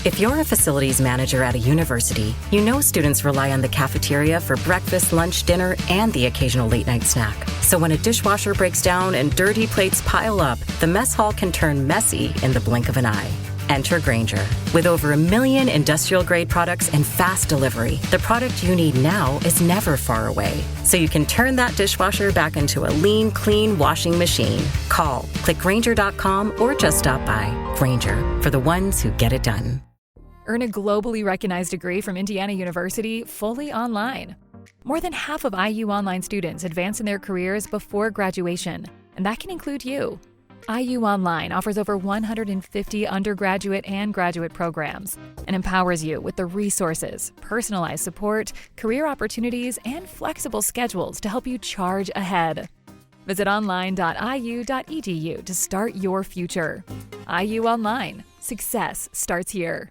If you're a facilities manager at a university, you know students rely on the cafeteria for breakfast, lunch, dinner, and the occasional late-night snack. So when a dishwasher breaks down and dirty plates pile up, the mess hall can turn messy in the blink of an eye. Enter Grainger. With over 1 million industrial-grade products and fast delivery, the product you need now is never far away. So you can turn that dishwasher back into a lean, clean washing machine. Call, click Grainger.com, or just stop by. Grainger, for the ones who get it done. Earn a globally recognized degree from Indiana University fully online. More than half of IU Online students advance in their careers before graduation, and that can include you. IU Online offers over 150 undergraduate and graduate programs and empowers you with the resources, personalized support, career opportunities, and flexible schedules to help you charge ahead. Visit online.iu.edu to start your future. IU Online. Success starts here.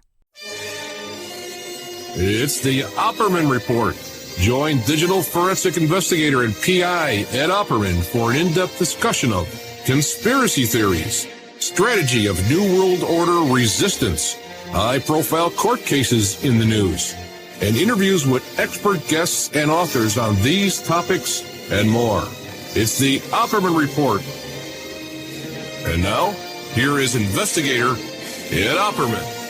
It's the Opperman Report. Join digital forensic investigator and PI Ed Opperman for an in-depth discussion of conspiracy theories, strategy of New World Order resistance, high-profile court cases in the news, and interviews with expert guests and authors on these topics and more. It's the Opperman Report. And now, here is investigator Ed Opperman.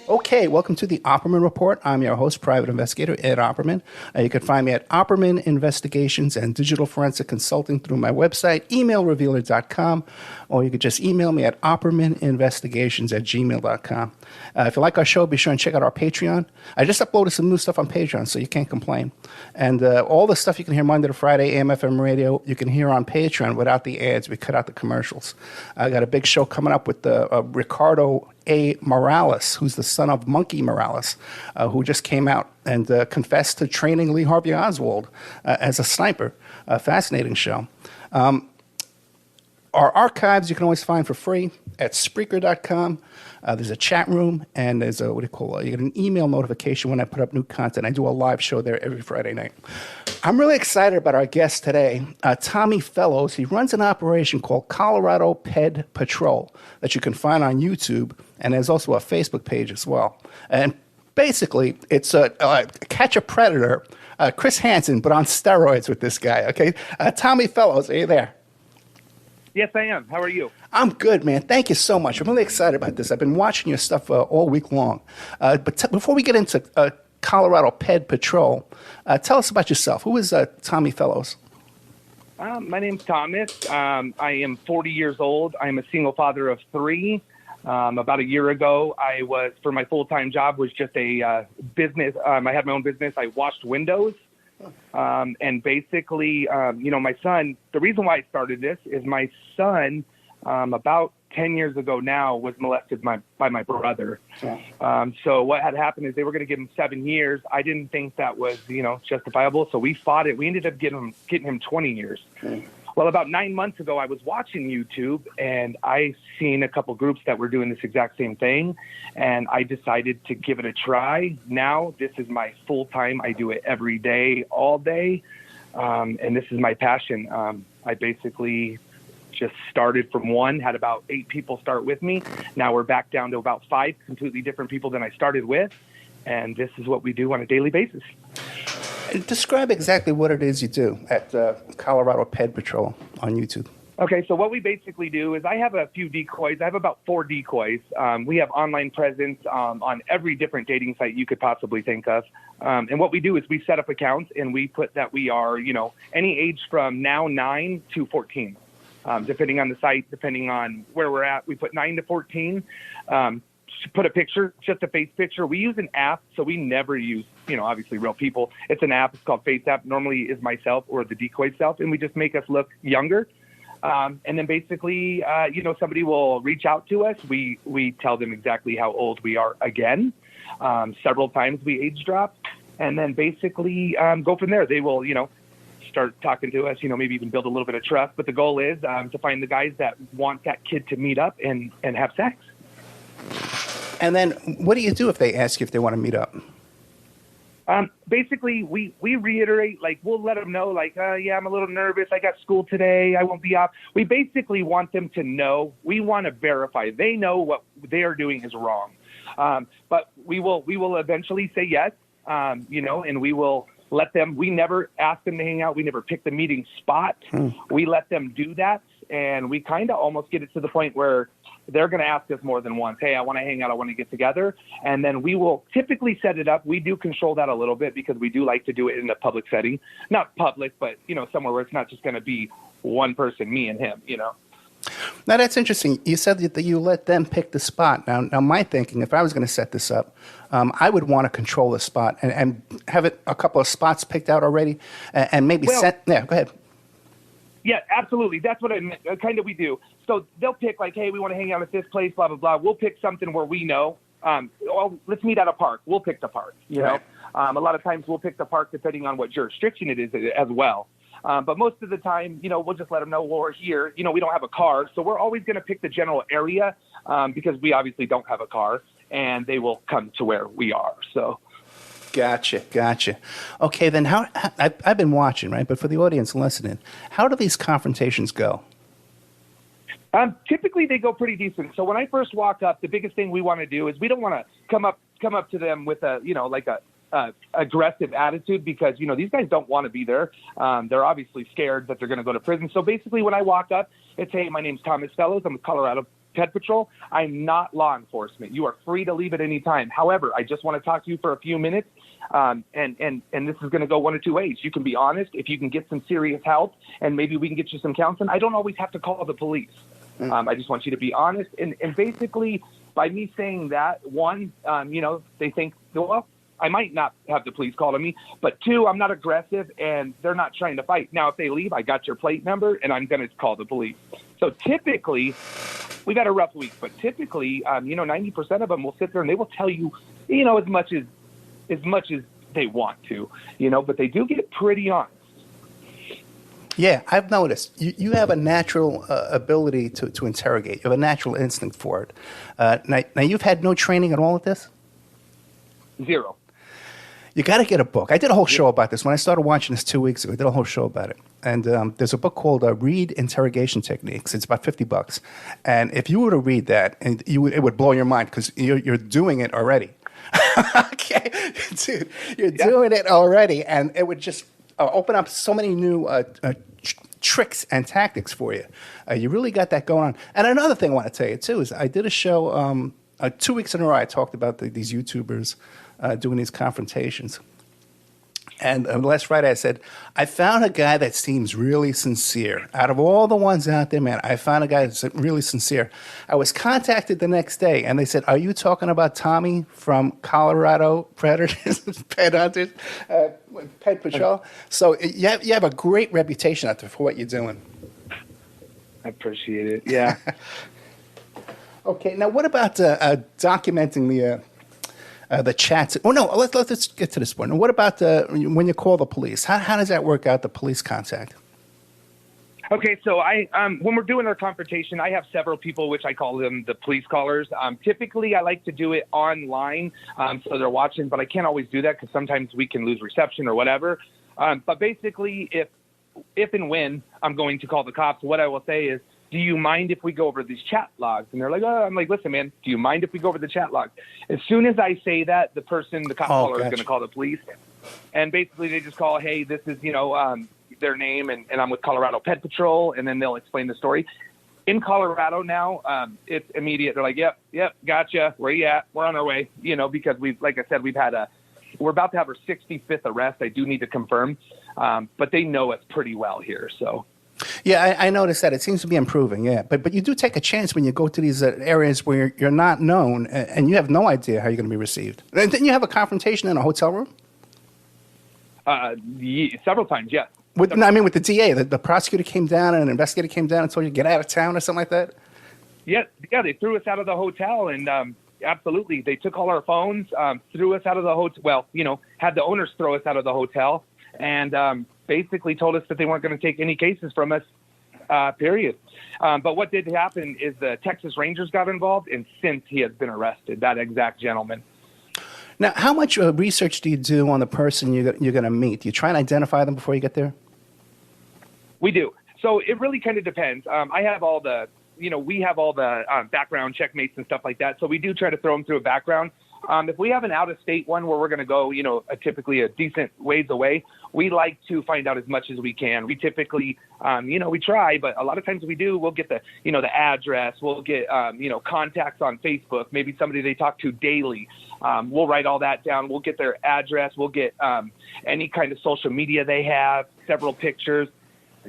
Okay, welcome to the Opperman Report. I'm your host, Private Investigator Ed Opperman. You can find me at Opperman Investigations and Digital Forensic Consulting through my website, emailrevealer.com, or you could just email me at oppermaninvestigations@gmail.com. If you like our show, be sure and check out our Patreon. I just uploaded some new stuff on Patreon, so you can't complain. And all the stuff you can hear Monday to Friday, AM/FM radio, you can hear on Patreon without the ads. We cut out the commercials. I got a big show coming up with Ricardo A. Morales, who's the son of Monkey Morales, who just came out and confessed to training Lee Harvey Oswald as a sniper. A fascinating show. Our archives you can always find for free at Spreaker.com. There's a chat room, and there's a, you get an email notification when I put up new content. I do a live show there every Friday night. I'm really excited about our guest today, Tommy Fellows. He runs an operation called Colorado Ped Patrol that you can find on YouTube, and there's also a Facebook page as well. And basically, it's a catch a predator, Chris Hansen, but on steroids with this guy, okay? Tommy Fellows, are you there? Yes, I am. How are you? I'm good, man. Thank you so much. I'm really excited about this. I've been watching your stuff all week long. But before we get into Colorado Ped Patrol, tell us about yourself. Who is Tommy Fellows? My name's Thomas. I am 40 years old. I'm a single father of 3. About a year ago, I was, for my full-time job, was just a business. I had my own business. I washed windows. And basically, my son, the reason why I started this is my son, about 10 years ago now, was molested by my brother. So what had happened is they were going to give him 7 years. I didn't think that was, justifiable. So we fought it. We ended up getting him 20 years. Well, about 9 months ago, I was watching YouTube, and I seen a couple groups that were doing this exact same thing, and I decided to give it a try. Now, this is my full-time. I do it every day, all day, and this is my passion. I basically just started from 1, had about 8 people start with me. Now we're back down to about 5 completely different people than I started with, and this is what we do on a daily basis. Describe exactly what it is you do at Colorado Ped Patrol on YouTube. Okay, so what we basically do is I have a few decoys. I have about 4 decoys. We have online presence on every different dating site you could possibly think of. And what we do is we set up accounts and we put that we are, any age from now 9 to 14. Depending on the site, depending on where we're at, we put 9 to 14. Put a picture, just a face picture. We use an app, so we never use, obviously real people. It's an app. It's called Face App. Normally is myself or the decoy self, and we just make us look younger. And then basically, somebody will reach out to us. We tell them exactly how old we are again. Several times we age drop, and then basically go from there. They will, start talking to us, maybe even build a little bit of trust. But the goal is to find the guys that want that kid to meet up and have sex. And then what do you do if they ask you if they want to meet up? Basically, we reiterate, like, we'll let them know, like, yeah, I'm a little nervous. I got school today. I won't be off. We basically want them to know. We want to verify. They know what they are doing is wrong. But we will eventually say yes, and we will let them. We never ask them to hang out. We never pick the meeting spot. We let them do that. And we kind of almost get it to the point where they're going to ask us more than once, hey, I want to hang out, I want to get together. And then we will typically set it up. We do control that a little bit because we do like to do it in a public setting. Not public, but, somewhere where it's not just going to be one person, me and him, Now, that's interesting. You said that you let them pick the spot. Now my thinking, if I was going to set this up, I would want to control the spot and have it a couple of spots picked out already and maybe set. Yeah, go ahead. Yeah, absolutely. That's what we do. So they'll pick like, hey, we want to hang out at this place, blah, blah, blah. We'll pick something where we know, let's meet at a park. We'll pick the park, Right. A lot of times we'll pick the park depending on what jurisdiction it is as well. But most of the time, we'll just let them know we're here. We don't have a car. So we're always going to pick the general area because we obviously don't have a car, and they will come to where we are. So. Gotcha. Okay, then I've been watching, right? But for the audience listening, how do these confrontations go? Typically, they go pretty decent. So when I first walk up, the biggest thing we want to do is we don't want to come up to them with a aggressive attitude because, these guys don't want to be there. They're obviously scared that they're going to go to prison. So basically, when I walk up, it's, hey, my name's Thomas Fellows. I'm with Colorado Ped Patrol. I'm not law enforcement. You are free to leave at any time. However, I just want to talk to you for a few minutes. And this is going to go one of two ways. You can be honest if you can get some serious help, and maybe we can get you some counseling. I don't always have to call the police. I just want you to be honest. And basically, by me saying that, one, they think, well, I might not have the police call to me, but two, I'm not aggressive and they're not trying to fight. Now, if they leave, I got your plate number and I'm going to call the police. So typically, we've had a rough week, but typically, 90% of them will sit there and they will tell you, as much as they want to, but they do get pretty honest. Yeah, I've noticed you have a natural ability to interrogate. You have a natural instinct for it. Now, you've had no training at all at this? Zero. You got to get a book. I did a whole show about this. When I started watching this 2 weeks ago, I did a whole show about it. And there's a book called Read Interrogation Techniques. It's about $50. And if you were to read that, it would blow your mind because you're doing it already. Okay, dude, you're doing it already. And it would just open up so many new tricks and tactics for you. You really got that going on. And another thing I want to tell you, too, is I did a show 2 weeks in a row. I talked about these YouTubers doing these confrontations. And last Friday I said, I found a guy that seems really sincere. Out of all the ones out there, man, I found a guy that's really sincere. I was contacted the next day, and they said, are you talking about Tommy from Colorado Predators, Ped Hunters, Ped Patrol? So you have a great reputation out there for what you're doing. I appreciate it, yeah. Okay, now what about documenting the chats? Oh no, let's get to this point. What about when you call the police? How does that work out? The police contact. Okay, so when we're doing our confrontation, I have several people, which I call them the police callers. Typically, I like to do it online, so they're watching, but I can't always do that because sometimes we can lose reception or whatever. But basically, if and when I'm going to call the cops, what I will say is, do you mind if we go over these chat logs? And they're like, oh, I'm like, listen, man, do you mind if we go over the chat logs? As soon as I say that, the cop caller is going to call the police. And basically they just call, hey, this is, their name, and I'm with Colorado Ped Patrol, and then they'll explain the story. In Colorado now, it's immediate. They're like, yep, gotcha. Where you at? We're on our way, because like I said, we're about to have our 65th arrest. I do need to confirm, but they know us pretty well here, so. Yeah, I noticed that. It seems to be improving, yeah. But you do take a chance when you go to these areas where you're not known and you have no idea how you're going to be received. And didn't you have a confrontation in a hotel room? Several times, yes. With the DA. The prosecutor came down and an investigator came down and told you to get out of town or something like that? Yeah, they threw us out of the hotel, and absolutely. They took all our phones, threw us out of the hotel. Well, had the owners throw us out of the hotel, and basically told us that they weren't going to take any cases from us, period. But what did happen is the Texas Rangers got involved, and since he has been arrested, that exact gentleman. Now, how much research do you do on the person you're going to meet? Do you try and identify them before you get there? We do. So it really kind of depends. I have all the, we have all the background checkmates and stuff like that. So we do try to throw them through a background. If we have an out-of-state one where we're going to go, typically a decent ways away, we like to find out as much as we can. We typically, we try, but a lot of times we'll get the, the address, we'll get, contacts on Facebook, maybe somebody they talk to daily. We'll write all that down. We'll get their address. We'll get any kind of social media they have, several pictures.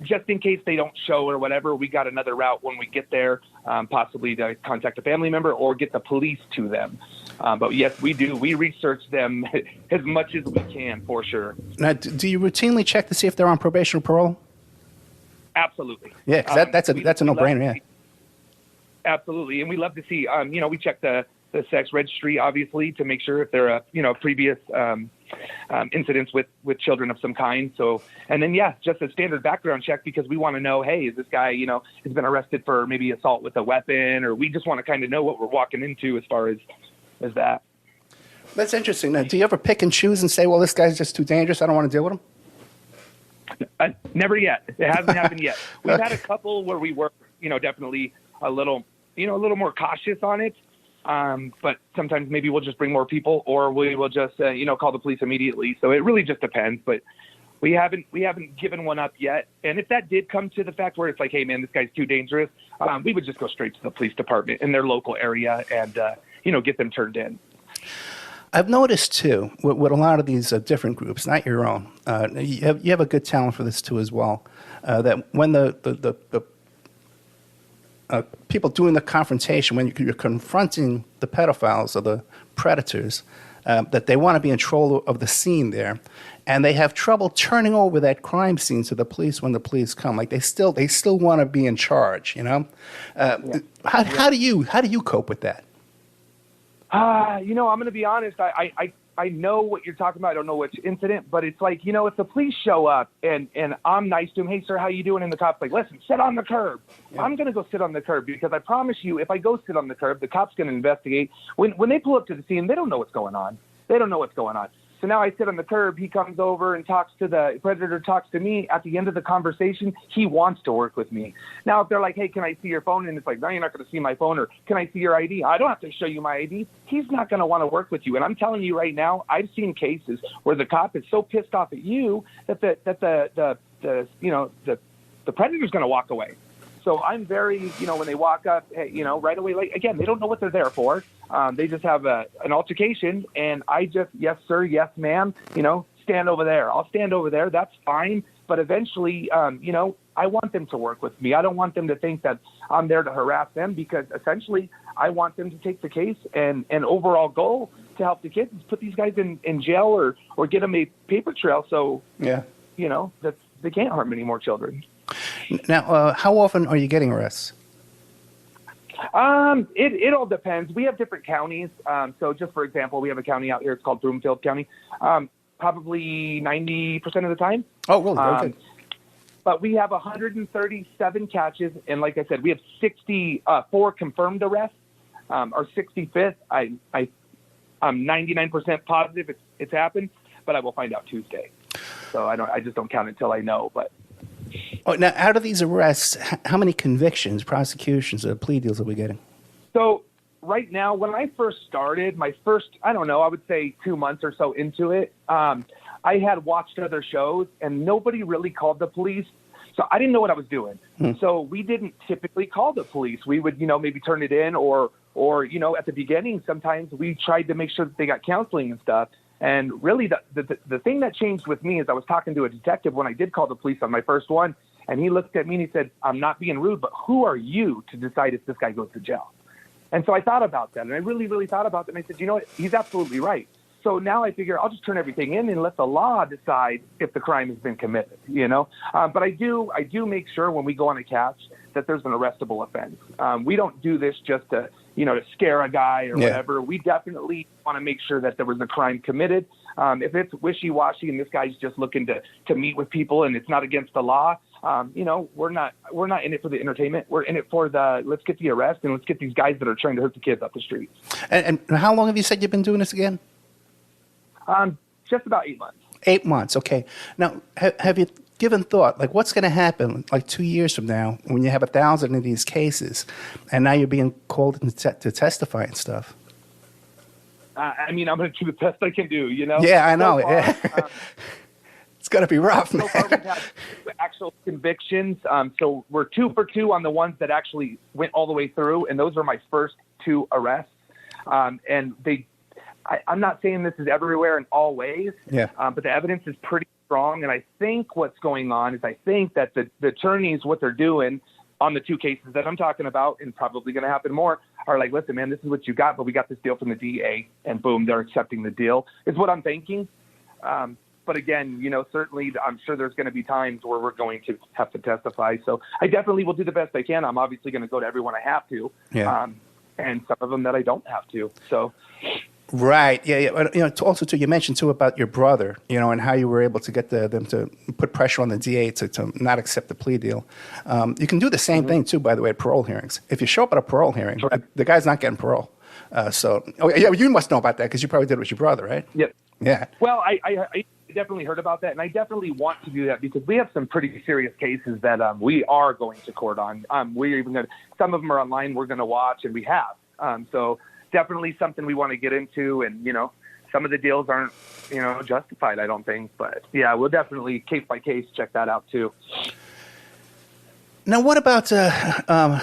Just in case they don't show or whatever, we got another route when we get there, possibly to contact a family member or get the police to them. But yes, we do. We research them as much as we can, for sure. Now, do you routinely check to see if they're on probation or parole? Absolutely. Yeah, because that's a no-brainer, yeah. Absolutely. And we love to see, we check the sex registry, obviously, to make sure if there are, previous incidents with children of some kind. So, and then, just a standard background check because we want to know, hey, is this guy, has been arrested for maybe assault with a weapon, or we just want to kind of know what we're walking into as far as that. That's interesting. Now, do you ever pick and choose and say, well, this guy's just too dangerous, I don't want to deal with him? Never yet. It hasn't happened yet. We've had a couple where we were, definitely a little more cautious on it. But sometimes maybe we'll just bring more people, or we will just, call the police immediately. So it really just depends. But we haven't given one up yet. And if that did come to the fact where it's like, hey, man, this guy's too dangerous, we would just go straight to the police department in their local area and, get them turned in. I've noticed, too, with a lot of these different groups, not your own, you have a good talent for this, too, as well, that when the people doing the confrontation, when you're confronting the pedophiles or the predators, that they want to be in control of the scene there, and they have trouble turning over that crime scene to the police when the police come. Like they still want to be in charge. How do you cope with that? I'm going to be honest. I know what you're talking about. I don't know which incident, but it's like, if the police show up and I'm nice to them, hey, sir, how you doing? And the cop's like, listen, sit on the curb. Yeah. I'm going to go sit on the curb because I promise you, if I go sit on the curb, the cop's going to investigate. When they pull up to the scene, they don't know what's going on. So now I sit on the curb. He comes over and talks to the predator, talks to me. At the end of the conversation, he wants to work with me. Now, if they're like, hey, can I see your phone? And it's like, no, you're not going to see my phone. Or can I see your ID? I don't have to show you my ID. He's not going to want to work with you. And I'm telling you right now, I've seen cases where the cop is so pissed off at you that the predator's going to walk away. So I'm very, when they walk up, hey, right away, like, again, they don't know what they're there for. They just have an altercation, and I just, yes, sir, yes, ma'am, stand over there. I'll stand over there. That's fine. But eventually, I want them to work with me. I don't want them to think that I'm there to harass them because essentially I want them to take the case and overall goal to help the kids is put these guys in jail or get them a paper trail so, that they can't harm any more children. Now, how often are you getting arrests? It all depends. We have different counties. So just for example, we have a county out here. It's called Broomfield County. Probably 90% of the time. Oh, really? Very good. But we have 137 catches. And like I said, we have 64 confirmed arrests. Our 65th, I'm 99% positive it's happened, but I will find out Tuesday. So I just don't count until I know, but. Oh, now, out of these arrests, how many convictions, prosecutions, or plea deals are we getting? So right now, when I first started, my first, I would say 2 months or so into it, I had watched other shows, and nobody really called the police. So I didn't know what I was doing. So we didn't typically call the police. We would, maybe turn it in or at the beginning, sometimes we tried to make sure that they got counseling and stuff. And really, the thing that changed with me is I was talking to a detective when I did call the police on my first one, and he looked at me and he said, I'm not being rude, but who are you to decide if this guy goes to jail? And so I thought about that, and I really, really thought about that, and I said, you know what, he's absolutely right. So now I figure I'll just turn everything in and let the law decide if the crime has been committed, But I do make sure when we go on a catch that there's an arrestable offense. We don't do this just to scare a guy or whatever. We definitely want to make sure that there was a crime committed. If it's wishy-washy and this guy's just looking to meet with people and it's not against the law, we're not in it for the entertainment. We're in it for let's get the arrest and let's get these guys that are trying to hurt the kids off the streets. And how long have you said you've been doing this again? Just about 8 months. 8 months, okay. Now, have you given thought, like, what's going to happen, like, 2 years from now when you have 1,000 of these cases, and now you're being called to testify and stuff? I mean, I'm going to do the best I can do, you know? Yeah, I know. So far, it's got to be rough, man. So far, we've had actual convictions. So we're 2 for 2 on the ones that actually went all the way through, and those are my first 2 arrests. And I'm not saying this is everywhere in all ways, but the evidence is pretty strong. And I think what's going on is I think that the attorneys, what they're doing on the 2 cases that I'm talking about, and probably going to happen more, are like, listen, man, this is what you got, but we got this deal from the DA, and boom, they're accepting the deal, is what I'm thinking. But again, you know, certainly I'm sure there's going to be times where we're going to have to testify. So I definitely will do the best I can. I'm obviously going to go to everyone I have to, and some of them that I don't have to. So. Right. Yeah. But, you know, also too, you mentioned too about your brother, you know, and how you were able to get them to put pressure on the DA to not accept the plea deal. You can do the same thing too, by the way, at parole hearings. If you show up at a parole hearing, the guy's not getting parole. You must know about that because you probably did it with your brother, right? Yep. Yeah. Well, I definitely heard about that, and I definitely want to do that because we have some pretty serious cases that we are going to court on. We're even going to, some of them are online. We're going to watch, and we have. So definitely something we want to get into, and you know, some of the deals aren't, you know, justified, I don't think, but yeah, we'll definitely case by case check that out too. Now, what about how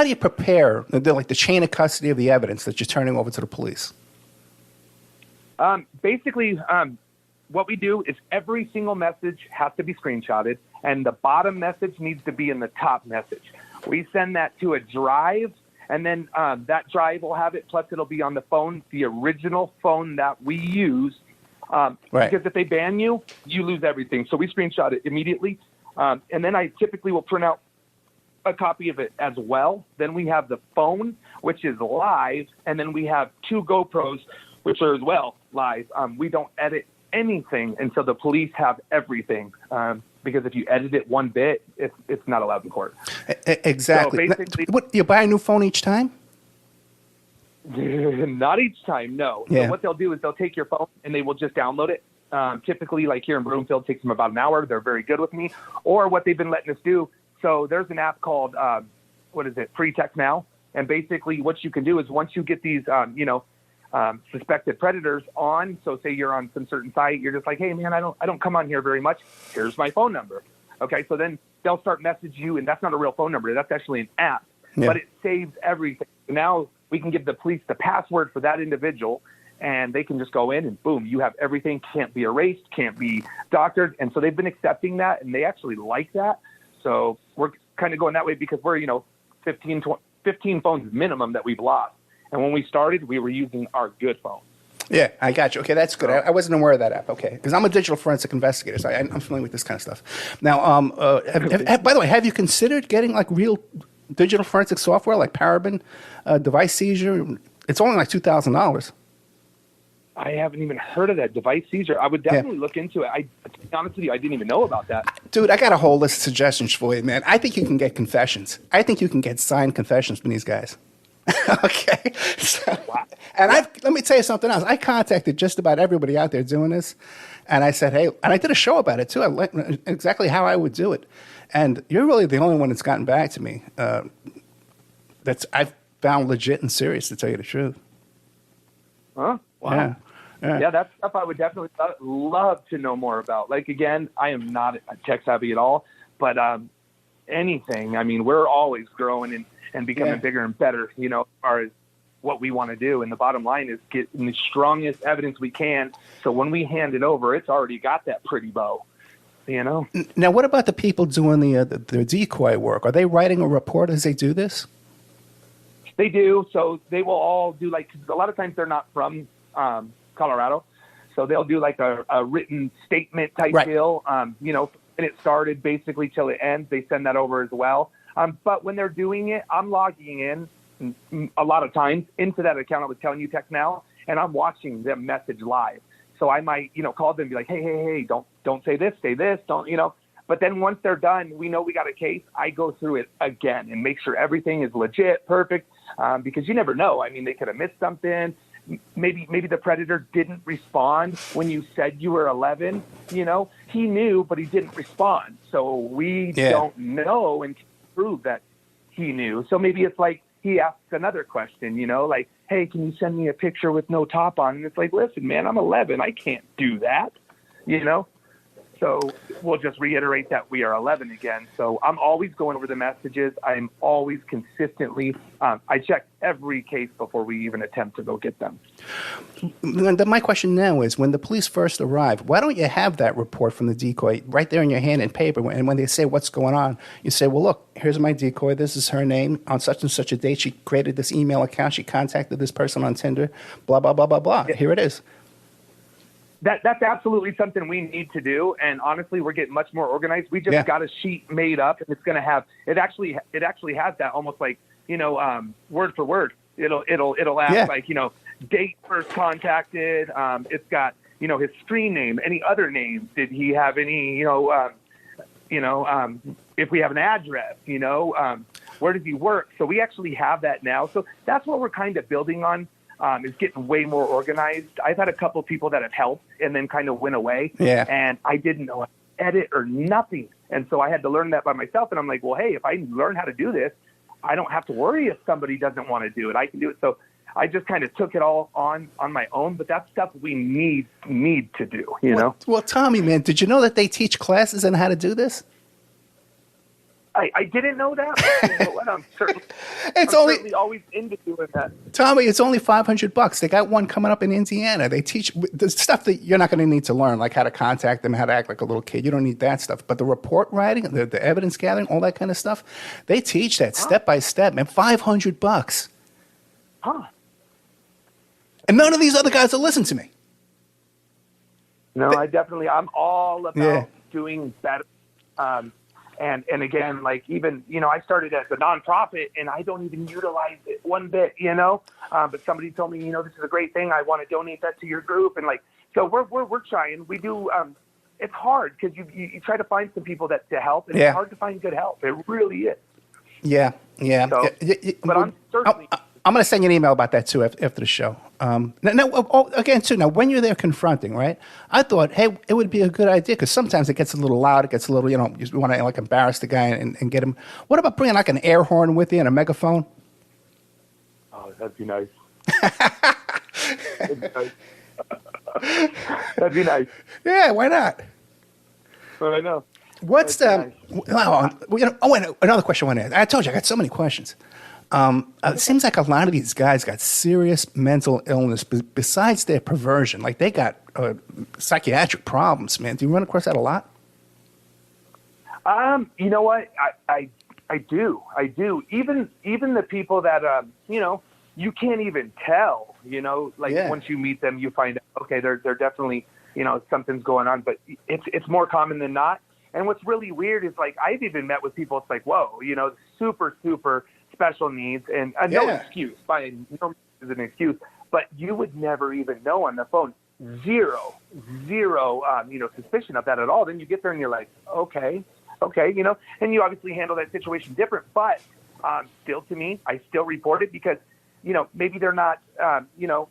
do you prepare the chain of custody of the evidence that you're turning over to the police? Basically, what we do is every single message has to be screenshotted, and the bottom message needs to be in the top message. We send that to a drive, and then that drive will have it, plus it'll be on the phone, the original phone that we use. Right. Because if they ban you, you lose everything. So we screenshot it immediately. And then I typically will print out a copy of it as well. Then we have the phone, which is live, and then we have 2 GoPros, which are as well live. We don't edit anything until the police have everything. Because if you edit it one bit, it's not allowed in court. Exactly. So basically, what, you buy a new phone each time? Not each time, no. Yeah. So what they'll do is they'll take your phone and they will just download it. Typically, like here in Broomfield, it takes them about an hour. They're very good with me. Or what they've been letting us do, so there's an app called, Free Text Now. And basically what you can do is once you get these, suspected predators on, so say you're on some certain site, you're just like, hey man, I don't come on here very much. Here's my phone number. Okay, so then they'll start message you, and that's not a real phone number. That's actually an app, but it saves everything. Now we can give the police the password for that individual, and they can just go in and boom, you have everything. Can't be erased, can't be doctored, and so they've been accepting that, and they actually like that. So we're kind of going that way because we're 15 phones minimum that we've lost. And when we started, we were using our good phone. Yeah, I got you. Okay, that's good. I wasn't aware of that app. Okay, because I'm a digital forensic investigator, so I'm familiar with this kind of stuff. Now, by the way, have you considered getting like real digital forensic software like Parabon, device seizure? It's only like $2,000. I haven't even heard of that device seizure. I would definitely look into it. To be honest with you, I didn't even know about that. Dude, I got a whole list of suggestions for you, man. I think you can get confessions. I think you can get signed confessions from these guys. Okay. So, and let me tell you something else. I contacted just about everybody out there doing this, and I said, hey, and I did a show about it too. I let exactly how I would do it. And you're really the only one that's gotten back to me that's I've found legit and serious, to tell you the truth. Huh? Wow. Yeah, that's stuff I would definitely love to know more about. Like, again, I am not tech savvy at all, but anything. I mean, we're always growing and becoming bigger and better, as far as what we want to do. And the bottom line is getting the strongest evidence we can. So when we hand it over, it's already got that pretty bow, Now, what about the people doing the decoy work? Are they writing a report as they do this? They do. So they will all do a lot of times they're not from Colorado. So they'll do a written statement type deal, and it started basically till it ends. They send that over as well. But when they're doing it, I'm logging in a lot of times into that account I was telling you, Text Now, and I'm watching them message live. So I might, call them and be like, hey, don't say this, say this, don't. But then once they're done, we know we got a case. I go through it again and make sure everything is legit, perfect, because you never know. I mean, they could have missed something, maybe the predator didn't respond when you said you were 11. You know, he knew, but he didn't respond. So we don't know and can prove that he knew. So maybe it's like he asks another question, you know, like, hey, can you send me a picture with no top on? And it's like, listen, man, I'm 11. I can't do that, you know? So we'll just reiterate that we are 11 again. So I'm always going over the messages. I'm always consistently, I check every case before we even attempt to go get them. My question now is, when the police first arrive, why don't you have that report from the decoy right there in your hand in paper? And when they say what's going on, you say, well, look, here's my decoy. This is her name. On such and such a date, she created this email account. She contacted this person on Tinder, blah, blah, blah, blah, blah. Here it is. That's absolutely something we need to do, and honestly, we're getting much more organized. We just got a sheet made up, and it's going to have it actually has that almost like, you know, word for word. It'll ask like, you know, date first contacted. It's got, you know, his screen name, any other names. Did he have any, if we have an address, you know, where does he work? So we actually have that now. So that's what we're kind of building on. Is getting way more organized. I've had a couple of people that have helped and then kind of went away. Yeah. And I didn't know how to edit or nothing. And so I had to learn that by myself. And I'm like, well, hey, if I learn how to do this, I don't have to worry if somebody doesn't want to do it. I can do it. So I just kind of took it all on my own. But that's stuff we need to do, you know? Well, Tommy, man, did you know that they teach classes on how to do this? I didn't know that. But you know what? I'm certainly always into doing that. Tommy, it's only $500. They got one coming up in Indiana. They teach the stuff that you're not going to need to learn, like how to contact them, how to act like a little kid. You don't need that stuff. But the report writing, the evidence gathering, all that kind of stuff, they teach that step by step, man. $500. Huh. And none of these other guys will listen to me. No, I'm all about doing better. And again, like even, you know, I started as a nonprofit and I don't even utilize it one bit, you know, but somebody told me, you know, this is a great thing. I want to donate that to your group. And like, so we're trying, we do, it's hard because you try to find some people to help and it's hard to find good help. It really is. Yeah. So, but I'm certainly... I'm going to send you an email about that, too, after the show. Again, too, now, when you're there confronting, right, I thought, hey, it would be a good idea, because sometimes it gets a little loud, it gets a little, you know, you want to, like, embarrass the guy and get him. What about bringing, like, an air horn with you and a megaphone? Oh, that'd be nice. That'd be nice. Yeah, why not? Well, I know. What's the... Nice. Another question I want to ask. I told you, I got so many questions. It seems like a lot of these guys got serious mental illness besides their perversion. Like they got psychiatric problems, man. Do you run across that a lot? You know what? I do. Even the people that, you know, you can't even tell, you know, like once you meet them, you find out, okay, they're definitely, you know, something's going on, but it's more common than not. And what's really weird is like, I've even met with people, it's like, whoa, you know, super, super special needs and no excuse by no means is an excuse, but you would never even know on the phone. Zero, you know, suspicion of that at all. Then you get there and you're like, okay, you know, and you obviously handle that situation different, but still to me, I still report it because, you know, maybe they're not, you know,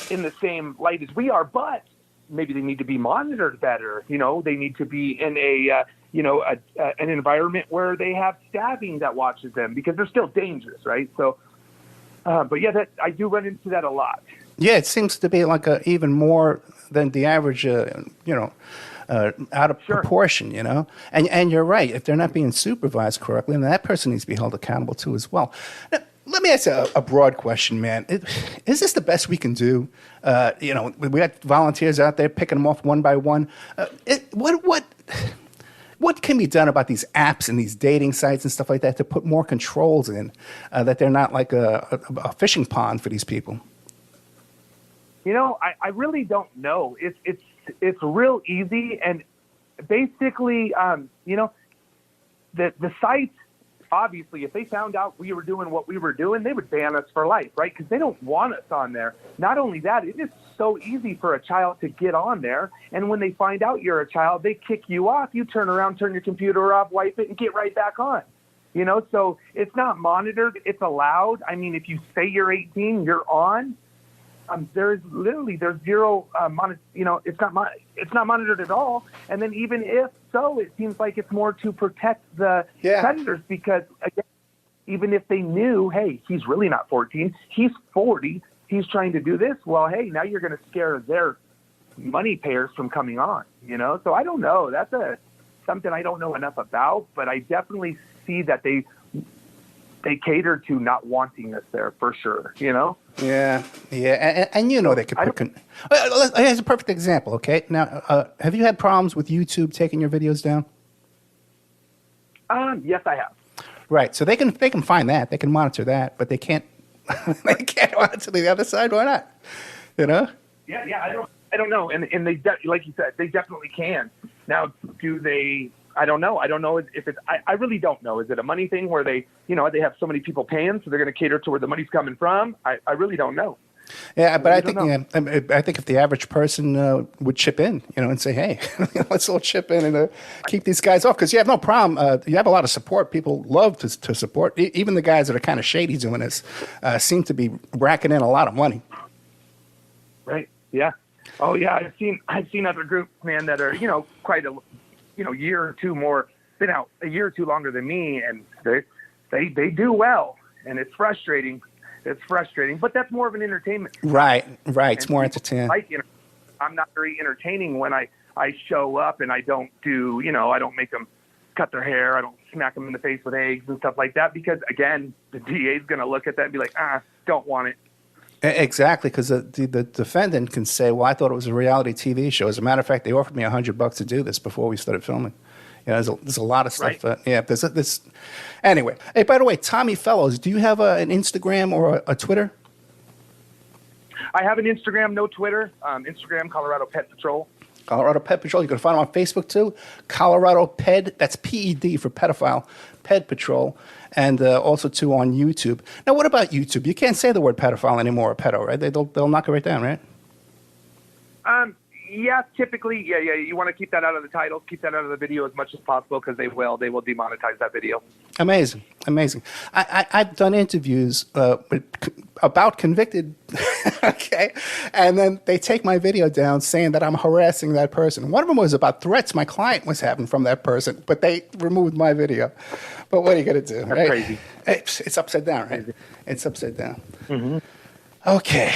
in the same light as we are, but maybe they need to be monitored better. You know, they need to be in a, you know, an environment where they have staffing that watches them because they're still dangerous, right? So, but yeah, I do run into that a lot. Yeah, it seems to be like even more than the average, you know, out of proportion, you know. And you're right. If they're not being supervised correctly, then that person needs to be held accountable too as well. Now, let me ask a broad question, man. Is this the best we can do? You know, we got volunteers out there picking them off one by one. What can be done about these apps and these dating sites and stuff like that to put more controls in, that they're not like a fishing pond for these people? You know, I really don't know. It's real easy, and basically, you know, the sites, obviously, if they found out we were doing what we were doing, they would ban us for life, right? Because they don't want us on there. Not only that, it is so easy for a child to get on there, and when they find out you're a child, they kick you off. You turn around, turn your computer off, wipe it, and get right back on. You know, so it's not monitored. It's allowed. I mean, if you say you're 18, you're on. there's zero it's not monitored at all. And then even if so, it seems like it's more to protect the predators, because again, even if they knew, hey, he's really not 14, he's 40, he's trying to do this. Well, hey, now you're going to scare their money payers from coming on, So I don't know. That's something I don't know enough about, but I definitely see that they cater to not wanting us there for sure, Yeah. And they could put... Here's a perfect example, okay? Now, have you had problems with YouTube taking your videos down? Yes, I have. Right. So they can find that. They can monitor that, but they can't monitor the other side. Why not? Yeah, I don't know. And they, like you said, they definitely can. Now, do they... I don't know. I don't know if it's. I really don't know. Is it a money thing where they have so many people paying, so they're going to cater to where the money's coming from? I really don't know. Yeah, but I think if the average person would chip in, and say, hey, let's all chip in and keep these guys off, because you have no problem. You have a lot of support. People love to support. Even the guys that are kind of shady doing this seem to be racking in a lot of money. Right. Yeah. Oh yeah. I've seen other groups, man, that are quite a year or two more, been out a year or two longer than me, and they do well, and it's frustrating. But that's more of an entertainment. Right. It's more entertaining. I'm not very entertaining when I show up, and I don't do, I don't make them cut their hair. I don't smack them in the face with eggs and stuff like that, because again, the DA is going to look at that and be like, don't want it. Exactly, because the defendant can say, well, I thought it was a reality TV show. As a matter of fact, they offered me $100 to do this before we started filming. There's a lot of stuff. Right. There's this. Anyway, hey, by the way, Tommy Fellows, do you have an Instagram or a Twitter? I have an Instagram, no Twitter. Instagram, Colorado Ped Patrol. Colorado Ped Patrol. You can find them on Facebook, too. Colorado Ped, that's PED for pedophile, Ped Patrol. And also, too, on YouTube. Now, what about YouTube? You can't say the word pedophile anymore, or pedo, right? They'll knock it right down, right? Yeah, typically, yeah. You want to keep that out of the title, keep that out of the video as much as possible, because they will demonetize that video. Amazing. I've done interviews about convicted, okay, and then they take my video down saying that I'm harassing that person. One of them was about threats my client was having from that person, but they removed my video. But what are you going to do, That's right? Crazy. It's upside down, right? Crazy. It's upside down. Mm-hmm. Okay,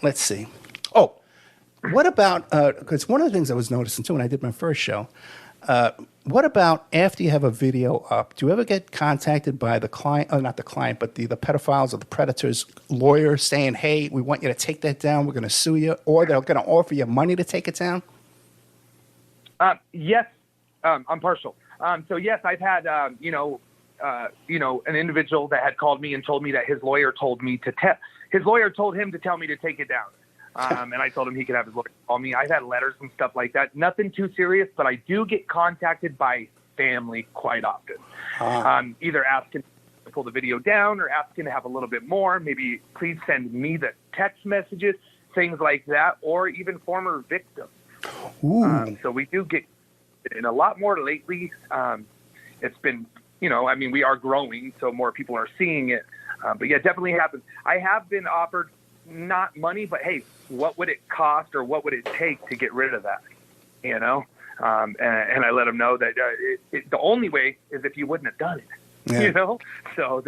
let's see. Oh, what about, because one of the things I was noticing, too, when I did my first show, what about after you have a video up, do you ever get contacted by the client, not the client, but the pedophiles or the predators' lawyer saying, hey, we want you to take that down, we're going to sue you, or they're going to offer you money to take it down? Yes, I'm partial. So, yes, I've had, an individual that had called me and told me that his lawyer told him to tell me to take it down. And I told him he could have his lawyer call me. I've had letters and stuff like that. Nothing too serious, but I do get contacted by family quite often. Either asking to pull the video down or asking to have a little bit more. Maybe please send me the text messages, things like that, or even former victims. So we do get in a lot more lately. It's been, we are growing, so more people are seeing it. But yeah, it definitely happens. I have been offered not money, but hey, what would it cost or what would it take to get rid of that? And I let them know that the only way is if you wouldn't have done it, so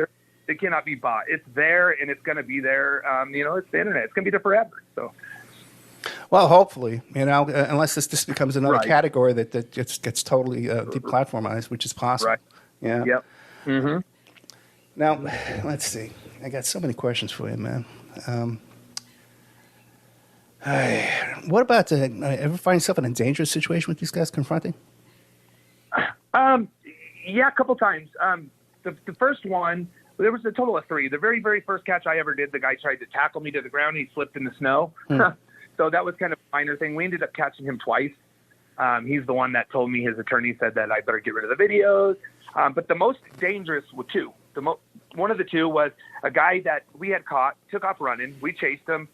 it cannot be bought. It's there and it's going to be there. It's the internet. It's going to be there forever. So. Well, hopefully, unless this becomes another category that gets totally deplatformized, which is possible. Right. Yeah. Yep. Mm-hmm. Now, let's see. I got so many questions for you, man. What about ever find yourself in a dangerous situation with these guys confronting? Yeah, a couple times. The first one, there was a total of 3. The very, very first catch I ever did, the guy tried to tackle me to the ground. He slipped in the snow. So that was kind of a minor thing. We ended up catching him twice. He's the one that told me, his attorney said that I better get rid of the videos. But the most dangerous were 2. One of the 2 was a guy that we had caught, took off running. We chased him.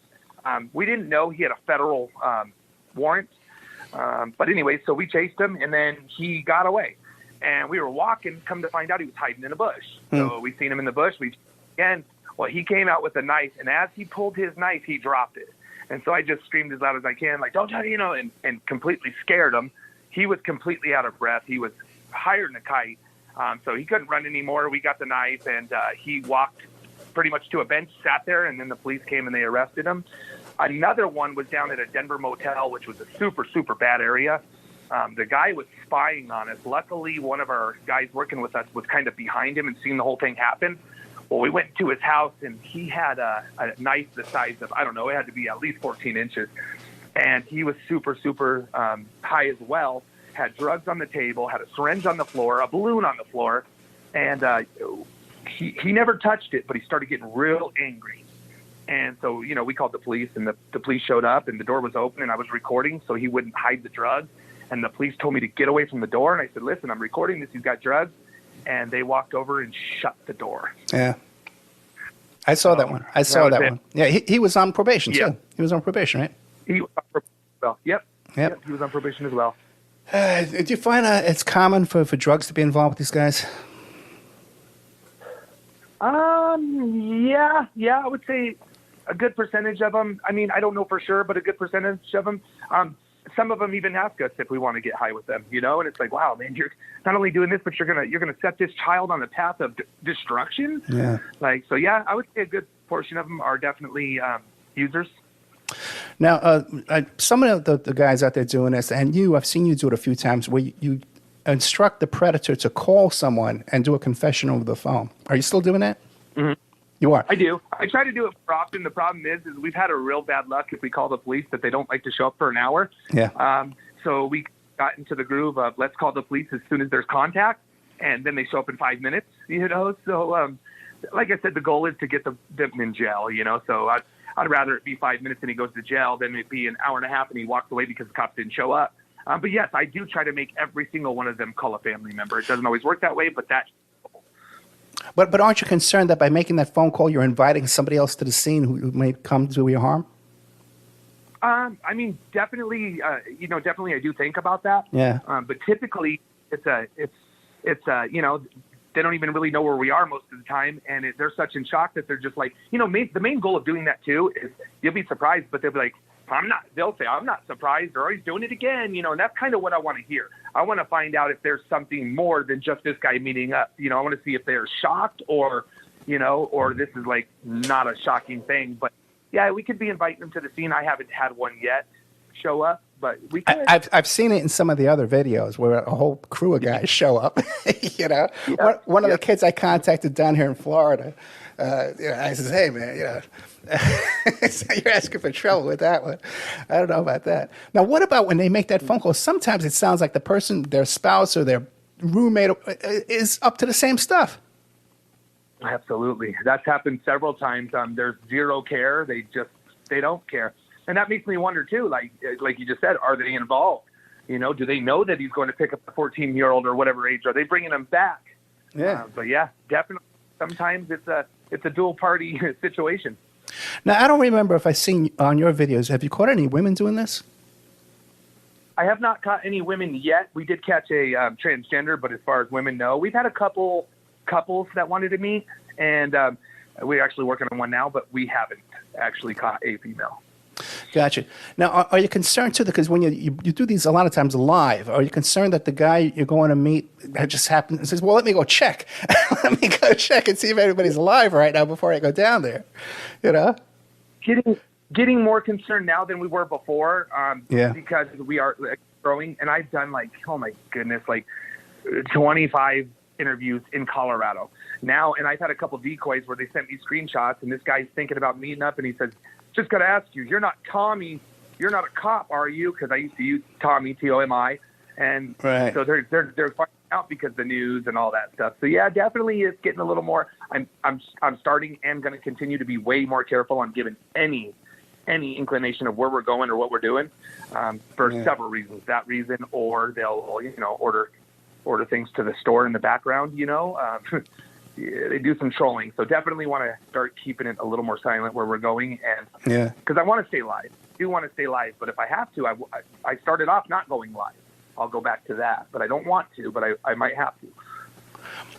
We didn't know he had a federal warrant. But anyway, so we chased him, and then he got away. And we were walking, come to find out he was hiding in a bush. So we seen him in the bush. Again, Well, he came out with a knife, and as he pulled his knife, he dropped it. And so I just screamed as loud as I can, like, don't tell you, and completely scared him. He was completely out of breath. He was higher than a kite, so he couldn't run anymore. We got the knife, and he walked pretty much to a bench, sat there, and then the police came and they arrested him. Another one was down at a Denver motel, which was a super, super bad area. The guy was spying on us. Luckily, one of our guys working with us was kind of behind him and seeing the whole thing happen. Well, we went to his house, and he had a knife the size of, I don't know, it had to be at least 14 inches. And he was super, super high as well, had drugs on the table, had a syringe on the floor, a balloon on the floor. And he never touched it, but he started getting real angry. And so, we called the police, and the police showed up, and the door was open, and I was recording, so he wouldn't hide the drugs. And the police told me to get away from the door. And I said, listen, I'm recording this. He's got drugs. And they walked over and shut the door. Yeah. I saw that one. I saw that one. Yeah, he was on probation, too. He was on probation, right? He was on probation as well. Yep. He was on probation as well. Do you find it's common for drugs to be involved with these guys? Yeah, I would say a good percentage of them. I mean, I don't know for sure, but a good percentage of them. Some of them even ask us if we want to get high with them, and it's like, wow, man, you're not only doing this, but you're gonna set this child on the path of destruction. Yeah. So yeah, I would say a good portion of them are definitely users. Now, some of the guys out there doing this, and I've seen you do it a few times, where you instruct the predator to call someone and do a confession over the phone. Are you still doing that? Mm-hmm. You are? I do. I try to do it more often. The problem is we've had a real bad luck if we call the police that they don't like to show up for an hour. Yeah. So we got into the groove of let's call the police as soon as there's contact, and then they show up in 5 minutes, So, like I said, the goal is to get them in jail, So I'd rather it be 5 minutes and he goes to jail than it be an hour and a half and he walks away because the cops didn't show up. But yes, I do try to make every single one of them call a family member. It doesn't always work that way, but that's But aren't you concerned that by making that phone call, you're inviting somebody else to the scene who may come to your harm? I mean, definitely, definitely I do think about that. Yeah. But typically it's they don't even really know where we are most of the time. And they're such in shock that they're just like, the main goal of doing that too is you'll be surprised, but they'll be like, they'll say, I'm not surprised, or he's doing it again, and that's kind of what I want to hear. I want to find out if there's something more than just this guy meeting up. I want to see if they're shocked or this is like not a shocking thing. But yeah, we could be inviting them to the scene. I haven't had one yet show up, but we could. I've seen it in some of the other videos where a whole crew of guys show up. Yep. One of the kids I contacted down here in Florida, I said, hey, man, you're asking for trouble with that one. I don't know about that. Now, what about when they make that phone call? Sometimes it sounds like the person, their spouse or their roommate is up to the same stuff. Absolutely. That's happened several times. There's zero care. They don't care. And that makes me wonder too, like you just said, are they involved? Do they know that he's going to pick up a 14-year-old or whatever age? Are they bringing him back? Yeah. But yeah, definitely. Sometimes it's a dual party situation. Now, I don't remember if I've seen on your videos, have you caught any women doing this? I have not caught any women yet. We did catch a transgender, but as far as women, no. We've had a couples that wanted to meet, and we're actually working on one now, but we haven't actually caught a female. Gotcha. Now, are you concerned too? Because when you do these a lot of times live, are you concerned that the guy you're going to meet just happens and says, "Well, let me go check. Let me go check and see if everybody's alive right now before I go down there." Getting more concerned now than we were before. Because we are growing, and I've done 25 interviews in Colorado now, and I've had a couple decoys where they sent me screenshots, and this guy's thinking about meeting up, and he says, just got to ask you, you're not Tommy, you're not a cop, are you? Because I used to use Tommy, T-O-M-I, and right. So they're finding out because of the news and all that stuff. So yeah, definitely it's getting a little more. I'm starting and going to continue to be way more careful on giving any inclination of where we're going or what we're doing for several reasons. That reason, or they'll order things to the store in the background. They do some trolling, so definitely want to start keeping it a little more silent where we're going, and because I want to stay live. I do want to stay live, but if I have to, I started off not going live. I'll go back to that, but I don't want to, but I might have to.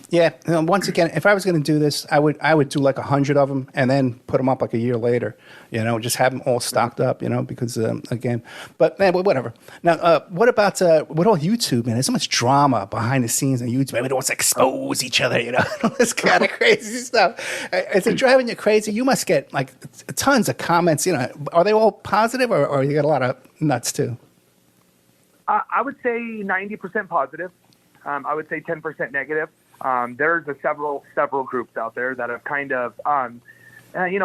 Yeah. Once again, if I was going to do this, I would do like 100 of them and then put them up like a year later. Just have them all stocked up. Because again, but man, whatever. Now, what about what all YouTube? Man, there's so much drama behind the scenes on YouTube. Everybody wants to expose each other. All this kind of crazy stuff. Is it driving you crazy? You must get like tons of comments. Are they all positive, or you got a lot of nuts too? I would say 90% positive. I would say 10% negative. There's several groups out there that have kind of,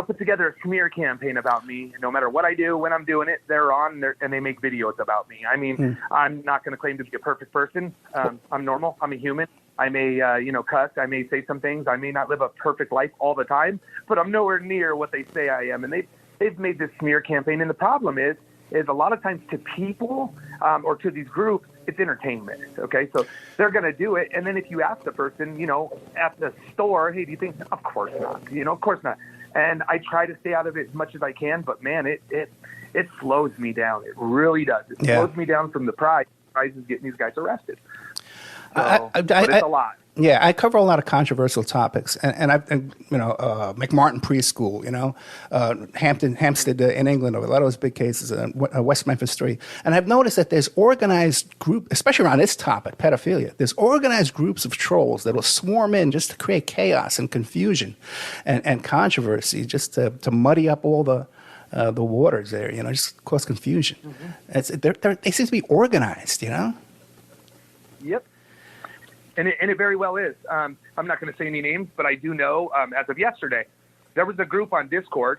put together a smear campaign about me. No matter what I do, when I'm doing it, they're on there and they make videos about me. I mean, I'm not going to claim to be a perfect person. I'm normal. I'm a human. I may, cuss. I may say some things. I may not live a perfect life all the time, but I'm nowhere near what they say I am. And they've made this smear campaign. And the problem is a lot of times to people or to these groups, it's entertainment. Okay, so they're going to do it, and then if you ask the person, at the store, hey, do you think? Of course not. Of course not. And I try to stay out of it as much as I can, but man, it slows me down. It really does. It slows me down from the prize. The prize is getting these guys arrested. So, but it's a lot. Yeah, I cover a lot of controversial topics, and I've McMartin Preschool, Hampstead in England, a lot of those big cases, West Memphis 3, and I've noticed that there's organized group, especially around this topic, pedophilia. There's organized groups of trolls that will swarm in just to create chaos and confusion, and controversy, just to muddy up all the waters there, just cause confusion. Mm-hmm. They seem to be organized, Yep. And it very well is. I'm not going to say any names, but I do know, as of yesterday, there was a group on Discord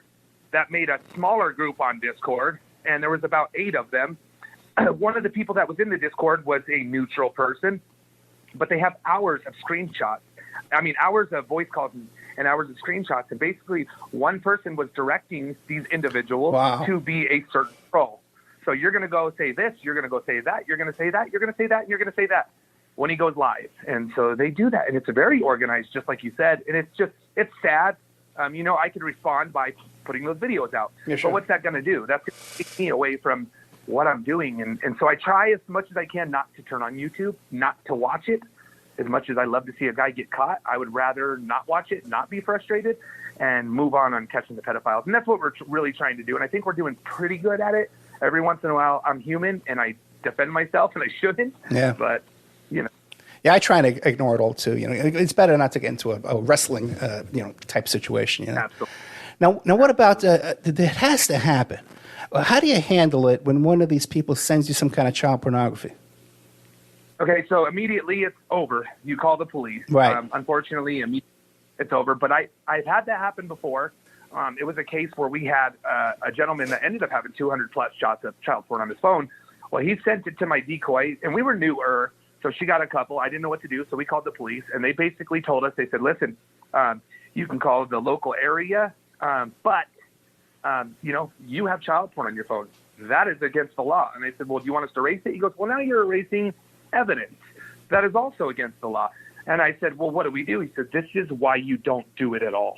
that made a smaller group on Discord, and there was about 8 of them. One of the people that was in the Discord was a neutral person, but they have hours of screenshots. I mean, hours of voice calls and hours of screenshots. And basically, one person was directing these individuals to be a certain troll. So you're going to go say this, you're going to go say that, you're going to say that, you're going to say that, and you're going to say that when he goes live. And so they do that, and it's very organized, just like you said, and it's sad. I could respond by putting those videos out. Yeah, sure. But what's that going to do? That's going to take me away from what I'm doing. And so I try as much as I can not to turn on YouTube, not to watch it. As much as I love to see a guy get caught, I would rather not watch it, not be frustrated, and move on catching the pedophiles. And that's what we're really trying to do. And I think we're doing pretty good at it. Every once in a while, I'm human, and I defend myself, and I shouldn't. Yeah. But, Yeah, I try to ignore it all too. It's better not to get into a wrestling, type situation. Absolutely. Now, what about? It has to happen. How do you handle it when one of these people sends you some kind of child pornography? Okay, so immediately it's over. You call the police. Right. Unfortunately, it's over. But I've had that happen before. It was a case where we had a gentleman that ended up having 200 plus shots of child porn on his phone. Well, he sent it to my decoy, and we were newer. So she got a couple. I didn't know what to do, so we called the police, and they basically told us, they said, listen, you can call the local area, but, you have child porn on your phone. That is against the law. And they said, well, do you want us to erase it? He goes, well, now you're erasing evidence. That is also against the law. And I said, well, what do we do? He said, this is why you don't do it at all.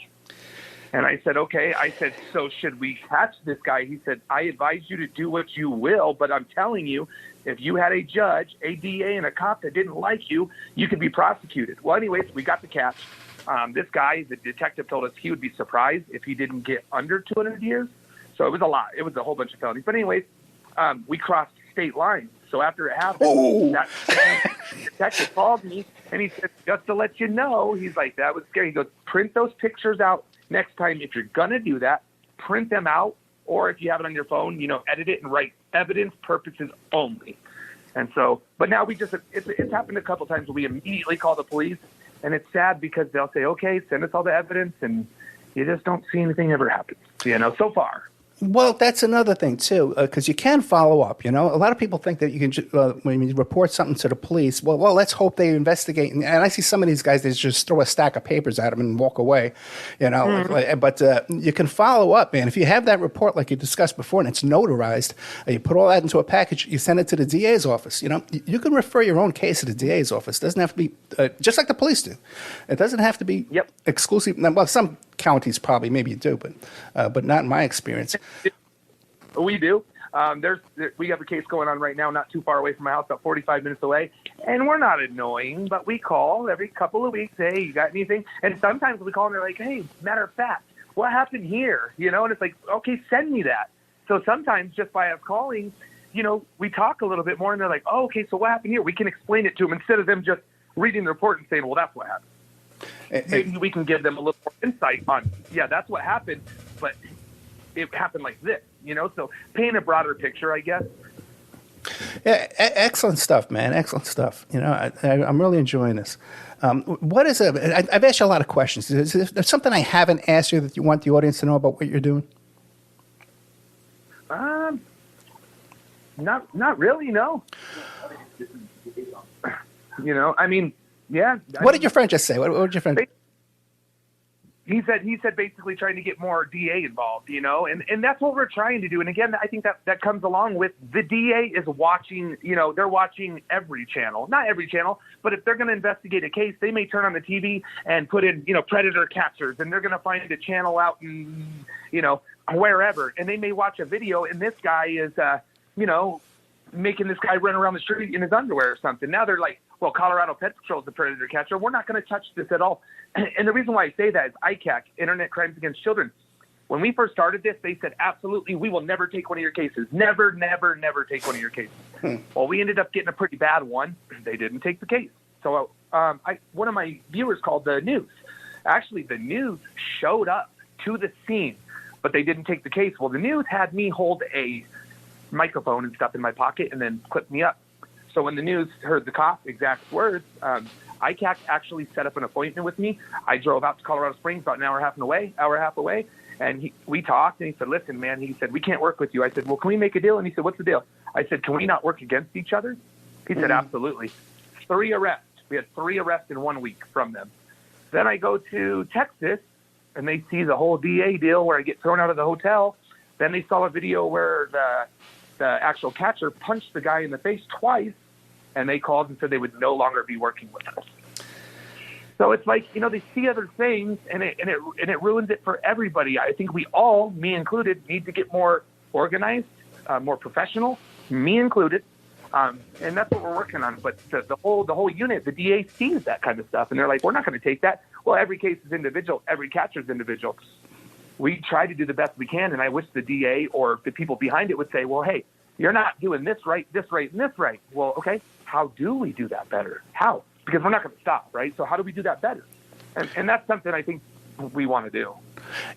And I said, okay. I said, so should we catch this guy? He said, I advise you to do what you will, but I'm telling you, if you had a judge, a DA, and a cop that didn't like you, you could be prosecuted. Well, anyways, we got the catch. This guy, the detective told us he would be surprised if he didn't get under 200 years. So it was a lot. It was a whole bunch of felonies. But anyways, we crossed state lines. So after it happened, that detective called me, and he said, just to let you know, he's like, that was scary. He goes, print those pictures out next time. If you're going to do that, print them out. Or if you have it on your phone, edit it and write evidence purposes only. And so, but now it's happened a couple times where we immediately call the police, and it's sad because they'll say, okay, send us all the evidence, and you just don't see anything ever happen, so far. Well, that's another thing, too, because you can follow up, A lot of people think that you can, when you report something to the police, well, let's hope they investigate. And I see some of these guys, they just throw a stack of papers at them and walk away, But you can follow up, man. If you have that report, like you discussed before, and it's notarized, you put all that into a package, you send it to the DA's office. You can refer your own case to the DA's office. It doesn't have to be, just like the police do. It doesn't have to be exclusive. Well, some counties probably, maybe you do, but not in my experience. We do. We have a case going on right now, not too far away from my house, about 45 minutes away. And we're not annoying, but we call every couple of weeks. Hey, you got anything? And sometimes we call and they're like, hey, matter of fact, what happened here? You know, and it's like, okay, send me that. So sometimes just by us calling, you know, we talk a little bit more and they're like, oh, okay, so what happened here? We can explain it to them instead of them just reading the report and saying, well, that's what happened. Maybe we can give them a little more insight on, yeah, that's what happened, but it happened like this, you know? So paint a broader picture, I guess. Yeah, excellent stuff, man. Excellent stuff. You know, I'm really enjoying this. What is it? I've asked you a lot of questions. Is there something I haven't asked you that you want the audience to know about what you're doing? Not really, no. You know, I mean, yeah. What did your friend just say? What did your friend? He said basically trying to get more DA involved, you know, and that's what we're trying to do. And again, I think that comes along with the DA is watching, you know, they're watching every channel, not every channel, but if they're going to investigate a case, they may turn on the TV and put in, you know, predator captures, and they're going to find a channel out in, you know, wherever. And they may watch a video and this guy is, you know, making this guy run around the street in his underwear or something. Now they're like, well, Colorado Ped Patrol is the predator catcher. We're not going to touch this at all. And the reason why I say that is ICAC, Internet Crimes Against Children. When we first started this, they said, absolutely, we will never take one of your cases. Never, never, never take one of your cases. Well, we ended up getting a pretty bad one. They didn't take the case. So one of my viewers called the news. Actually, the news showed up to the scene, but they didn't take the case. Well, the news had me hold a microphone and stuff in my pocket and then clip me up. So when the news heard the cop exact words, ICAC actually set up an appointment with me. I drove out to Colorado Springs about an hour and a half away, and we talked, and he said, listen, man, he said, we can't work with you. I said, well, can we make a deal? And he said, what's the deal? I said, can we not work against each other? He said, absolutely. 3 arrests. We had 3 arrests in 1 week from them. Then I go to Texas, and they see the whole DA deal where I get thrown out of the hotel. Then they saw a video where the actual catcher punched the guy in the face twice, and they called and said they would no longer be working with us. So it's like, you know, they see other things, and it ruins it for everybody. I think we all, me included, need to get more organized, more professional, me included, and that's what we're working on. But the whole unit, the DA sees that kind of stuff, and they're like, we're not going to take that. Well, every case is individual. Every catcher is individual. We try to do the best we can, and I wish the DA or the people behind it would say, well, hey, you're not doing this right, and this right. Well, okay, how do we do that better? How? Because we're not going to stop, right? So how do we do that better? And that's something I think we want to do.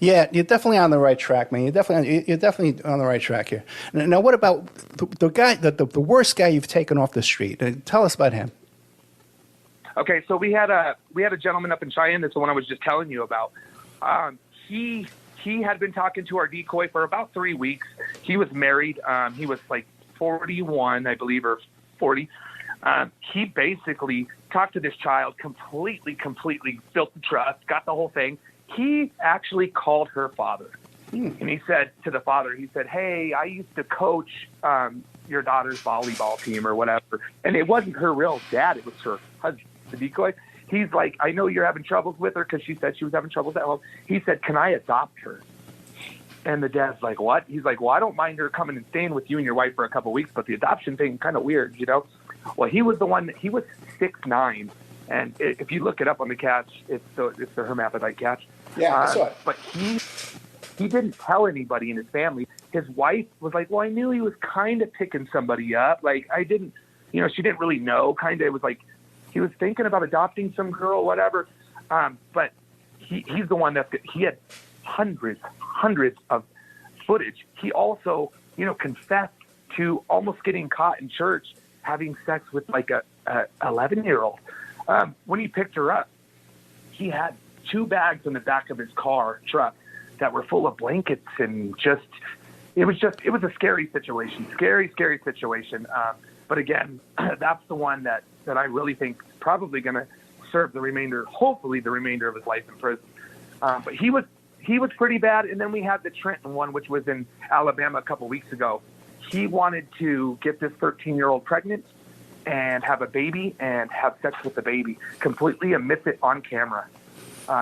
Yeah, you're definitely on the right track, man. You're definitely on the right track here. Now, what about the guy, the worst guy you've taken off the street? Tell us about him. Okay, so we had a gentleman up in Cheyenne. That's the one I was just telling you about. He had been talking to our decoy for about 3 weeks. He was married. He was like 41, I believe, or 40. He basically talked to this child, completely built the trust, got the whole thing. He actually called her father. And he said to the father, he said, hey, I used to coach your daughter's volleyball team or whatever. And it wasn't her real dad. It was her husband, the decoy. He's like, I know you're having troubles with her because she said she was having troubles at home. He said, can I adopt her? And the dad's like, what? He's like, well, I don't mind her coming and staying with you and your wife for a couple of weeks, but the adoption thing kind of weird, you know? Well, he was the one that he was 6'9", and if you look it up on the catch, it's the hermaphrodite catch. Yeah, I saw it. But he didn't tell anybody in his family. His wife was like, well, I knew he was kind of picking somebody up. Like, I didn't, you know, she didn't really know. Kind of, it was like he was thinking about adopting some girl, whatever. But he's the one he had hundreds of footage. He also, you know, confessed to almost getting caught in church having sex with like a 11-year-old. When he picked her up, he had 2 bags in the back of his truck that were full of blankets, and it was a scary situation, scary situation. But again, that's the one that I really think is probably going to serve hopefully the remainder of his life in prison. But he was pretty bad. And then we had the Trenton one, which was in Alabama a couple weeks ago. He wanted to get this 13-year-old pregnant and have a baby and have sex with the baby, completely omit it on camera.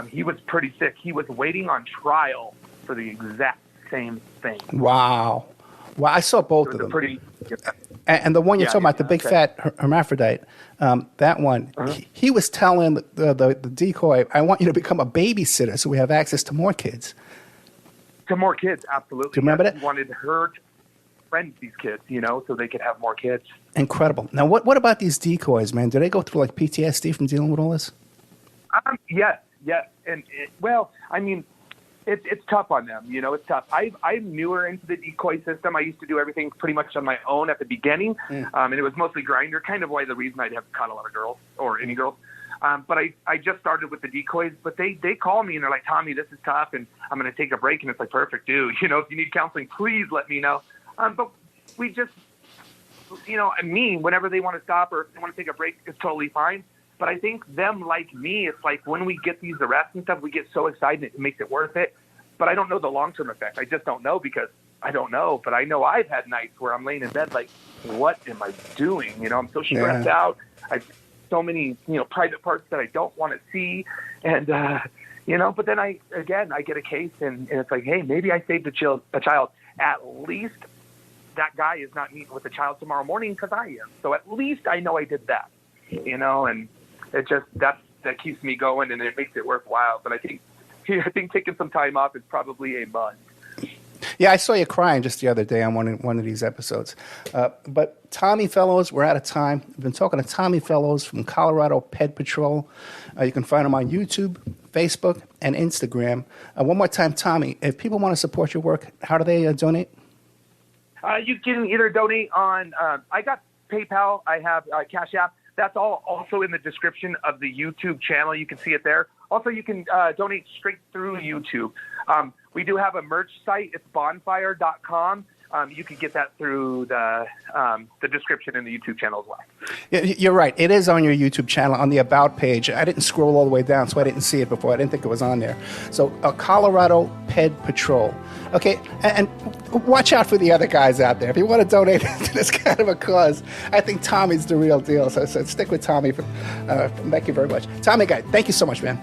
He was pretty sick. He was waiting on trial for the exact same thing. Wow. Well, I saw both of them. And the one you're Yeah, talking about, the big okay. fat hermaphrodite, that one, he was telling the decoy, I want you to become a babysitter so we have access to more kids. To more kids, absolutely. Do you remember that? He wanted her to friend these kids, so they could have more kids. Incredible. Now, what about these decoys, man? Do they go through like PTSD from dealing with all this? Yes. And it's tough on them. It's tough. I'm newer into the decoy system. I used to do everything pretty much on my own at the beginning. And it was mostly grinder, kind of why the reason I'd have caught a lot of girls or any girls. But I just started with the decoys, but they call me and they're like, Tommy, this is tough and I'm going to take a break. And it's like, perfect, dude. If you need counseling, please let me know. But we just, whenever they want to stop or if they want to take a break, it's totally fine. But I think them, like me, it's like when we get these arrests and stuff, we get so excited it makes it worth it. But I don't know the long-term effect. I just don't know because I don't know. But I know I've had nights where I'm laying in bed like, what am I doing? I'm so stressed out. I've so many, private parts that I don't want to see. And, but then I get a case and it's like, hey, maybe I saved a child. At least that guy is not meeting with the child tomorrow morning because I am. So at least I know I did that, and it just, that keeps me going and it makes it worthwhile. But I think taking some time off is probably a must. Yeah, I saw you crying just the other day on one of these episodes. But Tommy Fellows, we're out of time. I've been talking to Tommy Fellows from Colorado Ped Patrol. You can find him on YouTube, Facebook, and Instagram. One more time, Tommy, if people want to support your work, how do they donate? You can either donate on, I got PayPal, I have Cash App. That's all also in the description of the YouTube channel. You can see it there. Also, you can donate straight through YouTube. We do have a merch site. It's bonfire.com. You can get that through the description in the YouTube channel as well. Yeah, you're right. It is on your YouTube channel on the About page. I didn't scroll all the way down, so I didn't see it before. I didn't think it was on there. So Colorado Ped Patrol. Okay, and watch out for the other guys out there. If you want to donate to this kind of a cause, I think Tommy's the real deal. So stick with Tommy. Thank you very much. Tommy, guy, thank you so much, man.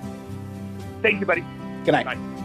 Thank you, buddy. Good night. Bye.